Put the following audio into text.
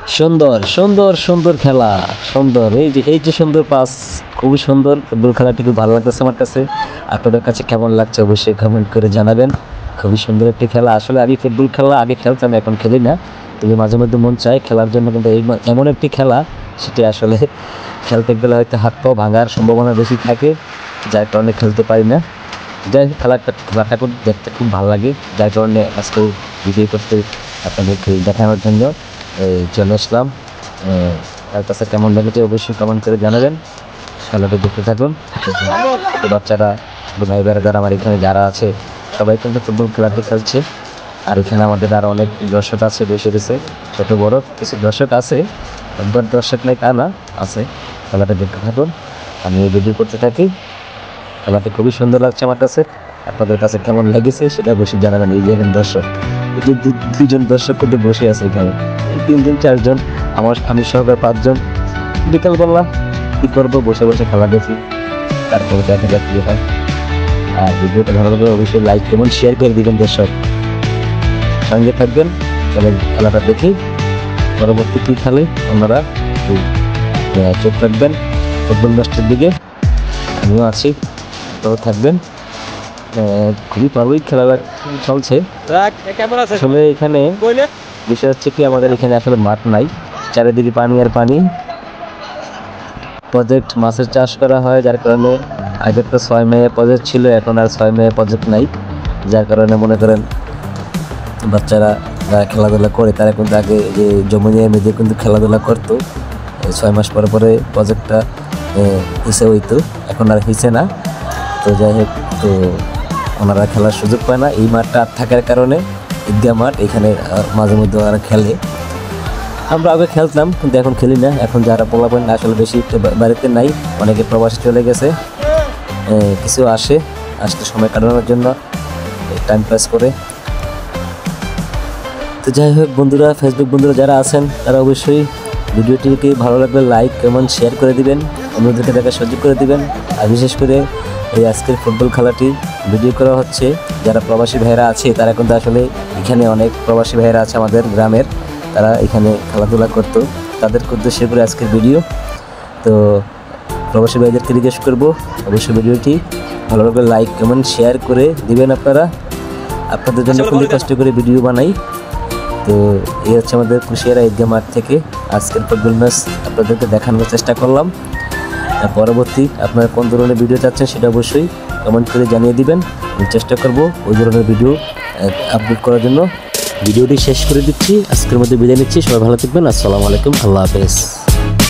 সুন্দর সুন্দর সুন্দর খেলা, সুন্দর এই যে সুন্দর পাস, খুবই সুন্দর। ফুটবল খেলাটি খুব ভালো লাগতেছে আমার কাছে। আপনাদের কাছে কেমন লাগছে অবশ্যই কমেন্ট করে জানাবেন। খুবই সুন্দর একটি খেলা। আসলে আমি ফুটবল খেলা আগে খেলতাম, এখন খেলি না, তবে মাঝে মধ্যে মন চায় খেলার জন্য। কিন্তু এমন একটি খেলা, সেটি আসলে খেলতে গেলে হয়তো হাত পা ভাঙার সম্ভাবনা বেশি থাকে, যার কারণে খেলতে পারি না। যাই হোক, খেলাটা দেখতে খুব ভালো লাগে, যার কারণে আজকে ভিডিও করতে আপনাদেরকে দেখানোর জন্য চলে আসলাম। তার কাছে কেমন লেগেছে অবশ্যই কমেন্ট করে জানাবেন। খেলাটা দেখতে থাকুন। বাচ্চারা, ভাই বোনেরা যারা আমার এখানে যারা আছে, সবাই কিন্তু ফুটবল খেলাটি খেলছে। আর এখানে আমাদের আরও অনেক দর্শক আছে, বসে রয়েছে, ছোটো বড় কিছু দর্শক আছে, একবার দর্শক নেই তা না, আছে। খেলাটা দেখতে থাকুন, আমি ভিডিও করতে থাকি। খেলাটি খুবই সুন্দর লাগছে আমার কাছে। আপনাদের কাছে কেমন লেগেছে সেটা অবশ্যই জানাবেন। এই যে এখানে দর্শক, দুজন দর্শক কিন্তু বসে আছে এখানে, 3জন 4জন, আমি সহকারে 5জন। বিকাল করলাম, কী করবো, বসে বসে খেলা দেখি, তারপরে দেখা যাক কী হয়। আর ভিডিওটা ভালো লাগলে অবশ্যই লাইক এবং শেয়ার করে দিবেন। দর্শক সঙ্গে থাকবেন, তাহলে খেলাটা দেখি পরবর্তী কী খেলে আপনারা চোখ রাখবেন ফুটবল ম্যাচটার দিকে। আমিও আছি, তো থাকবেন। খুবই ভালোই খেলা চলছে। আসলে এখানে বিষয় হচ্ছে কি, আমাদের এখানে আসলে মাঠ নাই, চারিদিকে পানি আর পানি। প্রজেক্ট মাছের চাষ করা হয়, যার কারণে আগে তো 6 মে প্রজেক্ট ছিল, এখন আর 6 মে প্রজেক্ট নাই। যার কারণে মনে করেন বাচ্চারা যারা খেলাধুলা করে, তারা কিন্তু আগে যে জমি নিয়ে মেয়েদের কিন্তু খেলাধুলা করতো। 6 মাস পরে পরে প্রজেক্টটা হিসে হইতো, এখন আর হিসে না। তো যাই হোক, তো ওনারা খেলার সুযোগ পায় না। এই মাঠটা আর থাকার কারণে ঈদগাহ মাঠ, এখানে মাঝে মধ্যে ওনারা খেলে। আমরা আগে খেলতাম, কিন্তু এখন খেলি না। এখন যারা পোলাপান আসলে বেশি বাড়িতে নাই, অনেকে প্রবাসে চলে গেছে, কিছু আসতে সময় কাটানোর জন্য টাইম পাস করে। তো যাই হোক বন্ধুরা, ফেসবুক বন্ধুরা যারা আছেন, তারা অবশ্যই ভিডিওটিকে ভালো লাগলে লাইক এবং শেয়ার করে দিবেন, অন্যদেরকে দেখার সুযোগ করে দিবেন। আর বিশেষ করে এই আজকের ফুটবল খেলাটি ভিডিও করা হচ্ছে যারা প্রবাসী ভাইয়েরা আছে, তারা কিন্তু আসলে এখানে অনেক প্রবাসী ভাইয়েরা আছে আমাদের গ্রামের, তারা এখানে খেলাধুলা করতো, তাদের উদ্দেশ্যে করে আজকের ভিডিও। তো প্রবাসী ভাইদেরকে রিকোয়েস্ট করবো, অবশ্যই ভিডিওটি ভালো লাগলে লাইক কমেন্ট শেয়ার করে দিবেন। আপনাদের জন্য খুবই কষ্ট করে ভিডিও বানাই। তো এই হচ্ছে আমাদের কুশিয়ারা ঈদগাহ মাঠ থেকে আজকের ফুটবল ম্যাচ আপনাদেরকে দেখানোর চেষ্টা করলাম। পরবর্তী আপনারা কোন ধরনের ভিডিও চাচ্ছেন সেটা অবশ্যই কমেন্ট করে জানিয়ে দিবেন। আমি চেষ্টা করব ওই ধরনের ভিডিও আপলোড করার জন্য। ভিডিওটি শেষ করে দিচ্ছি, আজকের মধ্যে বিদায় নিচ্ছি। সবাই ভালো থাকবেন। আসসালামু আলাইকুম, আল্লাহ হাফেজ।